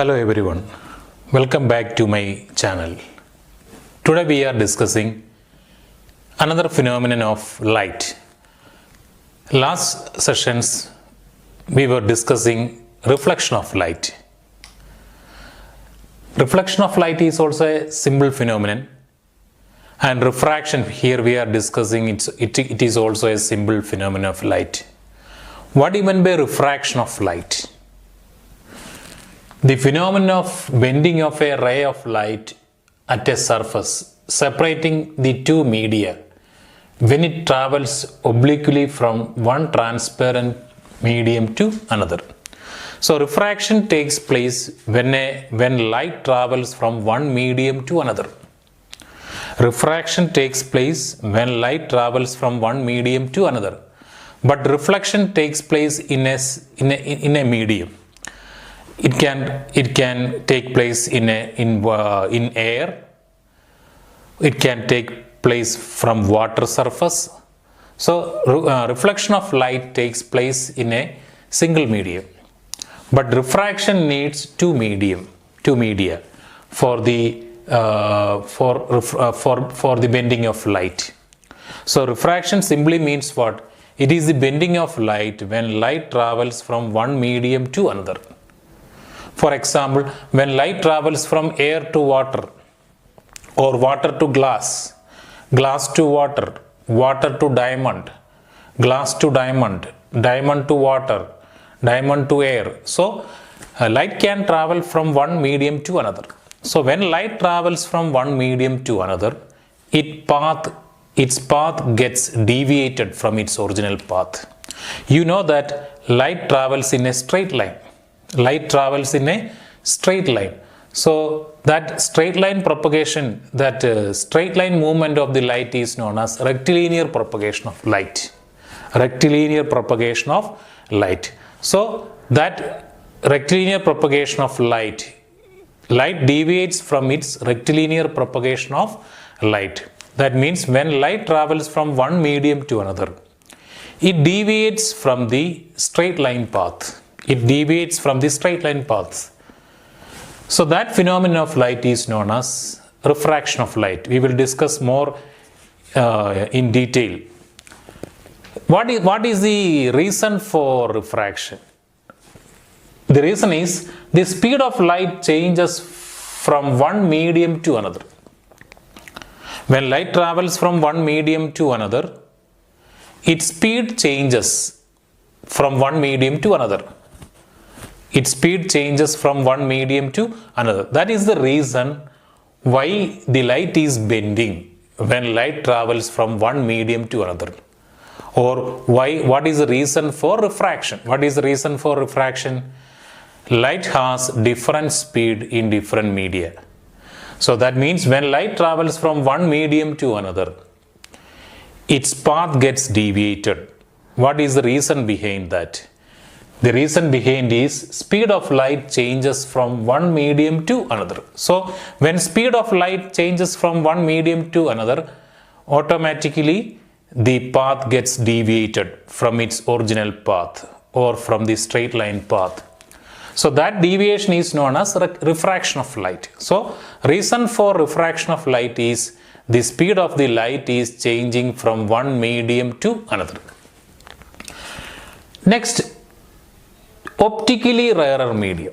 Hello everyone, welcome back to my channel. Today we are discussing another phenomenon of light. Last sessions we were discussing reflection of light. Reflection of light is also a simple phenomenon, and refraction here we are discussing it is also a simple phenomenon of light. What do you mean by refraction of light? The phenomenon of bending of a ray of light at a surface separating the two media when it travels obliquely from one transparent medium to another. So refraction takes place when light travels from one medium to another. Refraction takes place when light travels from one medium to another. But reflection takes place in a medium. It can take place in air. It can take place from water surface. So reflection of light takes place in a single medium. But refraction needs two media for the bending of light. So refraction simply means what? It is the bending of light when light travels from one medium to another. For example, when light travels from air to water, or water to glass, glass to water, water to diamond, glass to diamond, diamond to water, diamond to air. So, light can travel from one medium to another. So, when light travels from one medium to another, its path gets deviated from its original path. You know that light travels in a straight line. Light travels in a straight line. So that straight line propagation, straight line movement of the light is known as rectilinear propagation of light. Rectilinear propagation of light. So that rectilinear propagation of light deviates from its rectilinear propagation of light. That means when light travels from one medium to another, it deviates from the straight line path. It deviates from the straight line paths. So that phenomenon of light is known as refraction of light. We will discuss more in detail. What is the reason for refraction? The reason is the speed of light changes from one medium to another. When light travels from one medium to another, its speed changes from one medium to another. Its speed changes from one medium to another. That is the reason why the light is bending when light travels from one medium to another. Or what is the reason for refraction? What is the reason for refraction? Light has different speed in different media. So that means when light travels from one medium to another, its path gets deviated. What is the reason behind that? The reason behind is speed of light changes from one medium to another. So when speed of light changes from one medium to another, automatically the path gets deviated from its original path or from the straight line path. So that deviation is known as refraction of light. So reason for refraction of light is the speed of the light is changing from one medium to another. Next, optically rarer medium.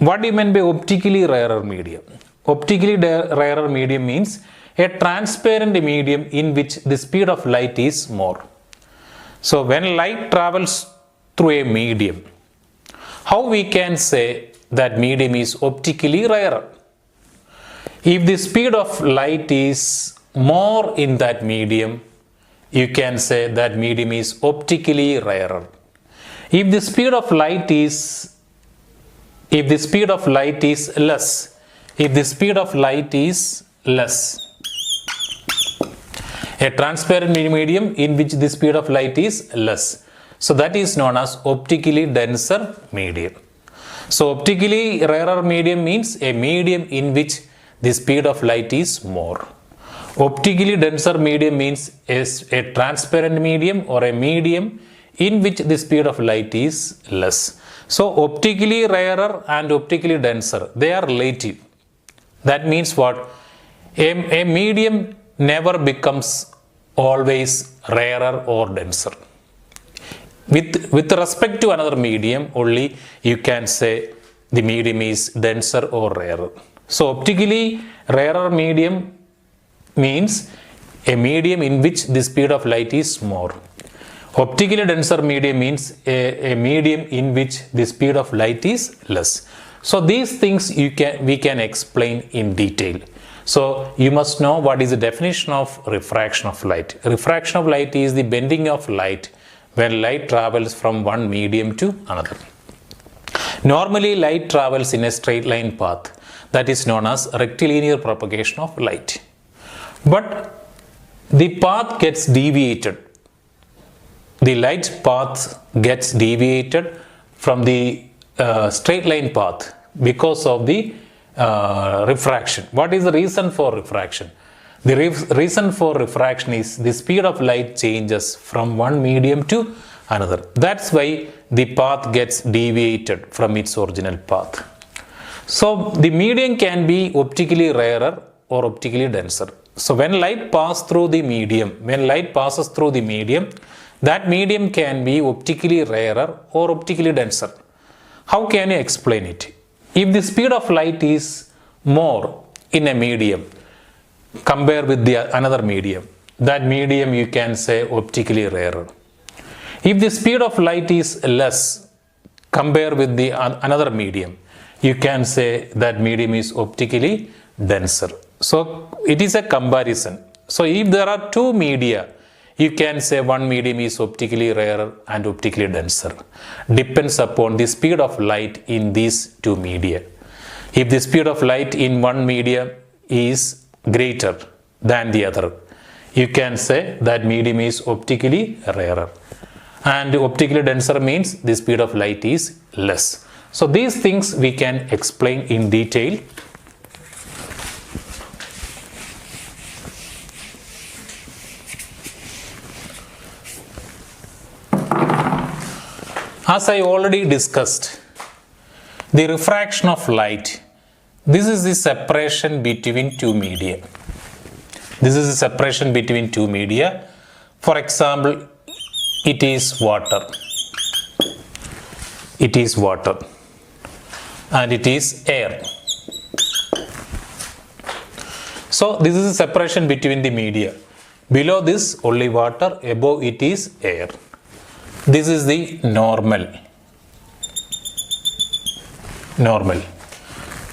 What do you mean by optically rarer medium? Optically rarer medium means a transparent medium in which the speed of light is more. So when light travels through a medium, how we can say that medium is optically rarer? If the speed of light is more in that medium, you can say that medium is optically rarer. If the speed of light is less, a transparent medium in which the speed of light is less. So that is known as optically denser medium. So optically rarer medium means a medium in which the speed of light is more. Optically denser medium means a transparent medium or a medium in which the speed of light is less. So optically rarer and optically denser, they are relative. That means what? A medium never becomes always rarer or denser. With respect to another medium, only you can say the medium is denser or rarer. So optically rarer medium means a medium in which the speed of light is more. Optically denser medium means a medium in which the speed of light is less. So these things we can explain in detail. So you must know what is the definition of refraction of light. Refraction of light is the bending of light when light travels from one medium to another. Normally light travels in a straight line path, that is known as rectilinear propagation of light. But the path gets deviated. The light path gets deviated from the straight line path because of the refraction. What is the reason for refraction? The reason for refraction is the speed of light changes from one medium to another. That's why the path gets deviated from its original path. So the medium can be optically rarer or optically denser. So when light passes through the medium, that medium can be optically rarer or optically denser. How can you explain it? If the speed of light is more in a medium compared with another medium, that medium you can say optically rarer. If the speed of light is less compared with another medium, you can say that medium is optically denser. So it is a comparison. So if there are two media, you can say one medium is optically rarer and optically denser. Depends upon the speed of light in these two media. If the speed of light in one media is greater than the other, you can say that medium is optically rarer. And optically denser means the speed of light is less. So these things we can explain in detail. As I already discussed, the refraction of light, this is the separation between two media. For example, it is water. And it is air. So this is the separation between the media. Below this only water, above it is air. This is the normal.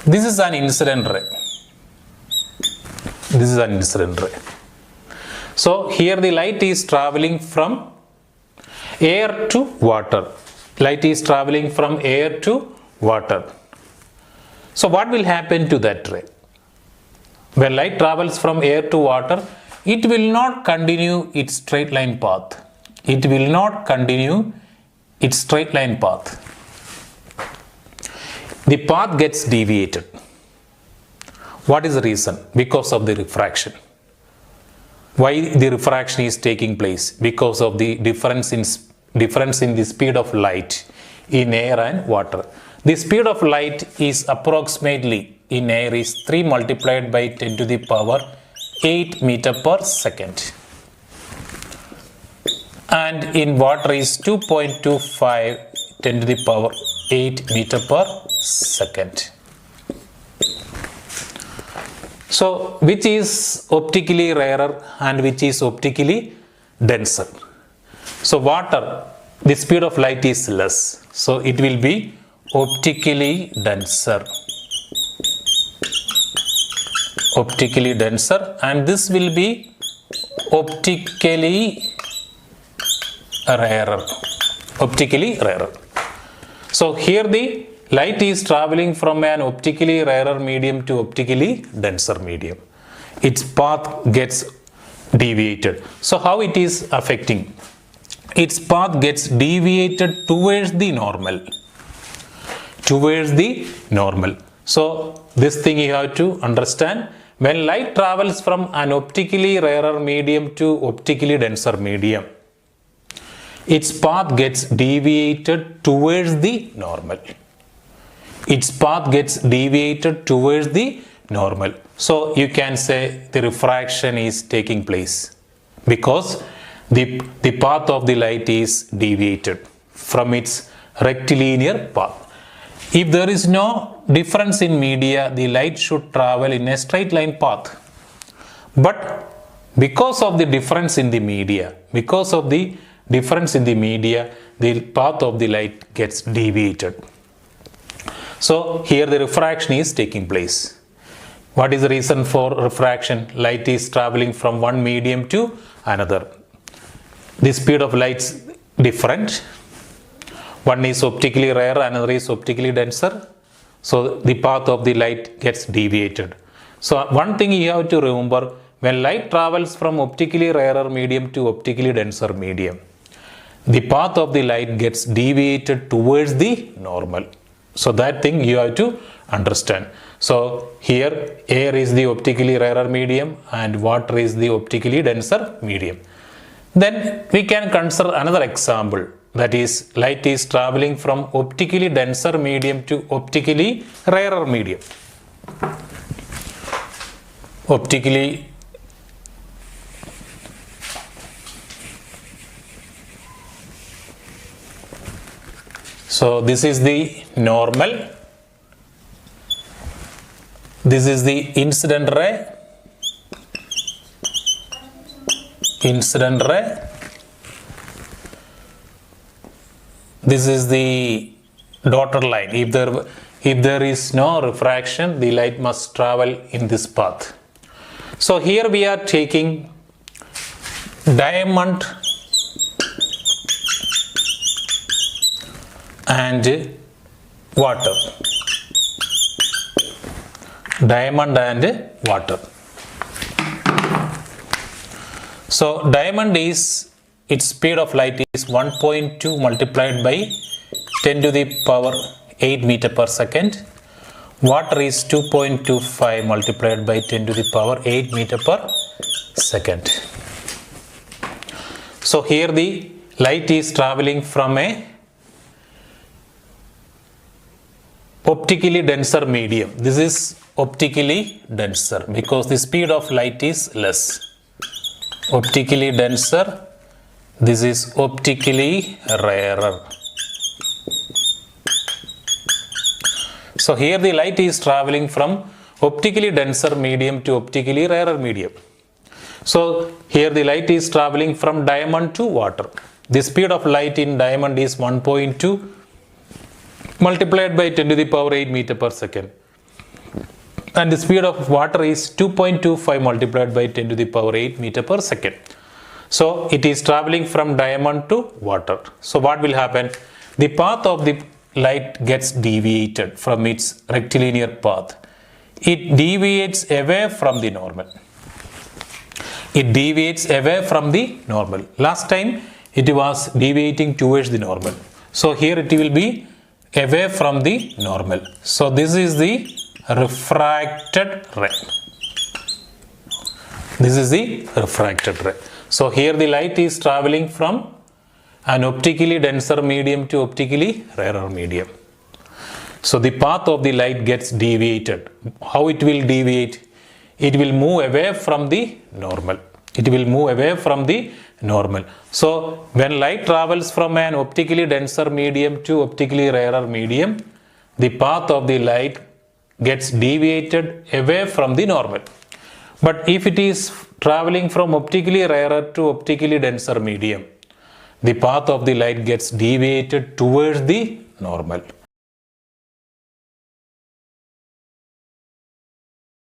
This is an incident ray. So here the light is traveling from air to water. So what will happen to that ray? When light travels from air to water, it will not continue its straight line path. The path gets deviated. What is the reason? Because of the refraction. Why the refraction is taking place? Because of the difference in the speed of light in air and water. The speed of light is approximately in air is 3 multiplied by 10 to the power 8 meter per second. And in water is 2.25 10 to the power 8 meter per second. So which is optically rarer and which is optically denser? So water, the speed of light is less. So it will be optically denser. And this will be optically rarer. So here the light is traveling from an optically rarer medium to optically denser medium. Its path gets deviated. So how it is affecting? Its path gets deviated towards the normal. So this thing you have to understand. When light travels from an optically rarer medium to optically denser medium, its path gets deviated towards the normal. Its path gets deviated towards the normal. So you can say the refraction is taking place because the path of the light is deviated from its rectilinear path. If there is no difference in media, the light should travel in a straight line path. But because of the difference in the media, the path of the light gets deviated. So here the refraction is taking place. What is the reason for refraction? Light is traveling from one medium to another. The speed of light is different. One is optically rare, another is optically denser. So the path of the light gets deviated. So one thing you have to remember, when light travels from optically rarer medium to optically denser medium, the path of the light gets deviated towards the normal. So that thing you have to understand. So here air is the optically rarer medium and water is the optically denser medium. Then we can consider another example, that is light is traveling from optically denser medium to optically rarer medium. So this is the normal, this is the incident ray, this is the dotted line. If there is no refraction, the light must travel in this path. So here we are taking diamond and water. Diamond and water. So diamond is, its speed of light is 1.2 multiplied by 10 to the power 8 meter per second. Water is 2.25 multiplied by 10 to the power 8 meter per second. So here the light is traveling from a optically denser medium. This is optically denser because the speed of light is less. Optically denser, this is optically rarer. So here the light is traveling from optically denser medium to optically rarer medium. So here the light is traveling from diamond to water. The speed of light in diamond is 1.2 multiplied by 10 to the power 8 meter per second. And the speed of water is 2.25 multiplied by 10 to the power 8 meter per second. So it is traveling from diamond to water. So what will happen? The path of the light gets deviated from its rectilinear path. It deviates away from the normal. Last time it was deviating towards the normal. So here it will be away from the normal. So this is the refracted ray. So here the light is traveling from an optically denser medium to optically rarer medium. So the path of the light gets deviated. How it will deviate? It will move away from the normal. So when light travels from an optically denser medium to optically rarer medium, the path of the light gets deviated away from the normal. But if it is traveling from optically rarer to optically denser medium, the path of the light gets deviated towards the normal.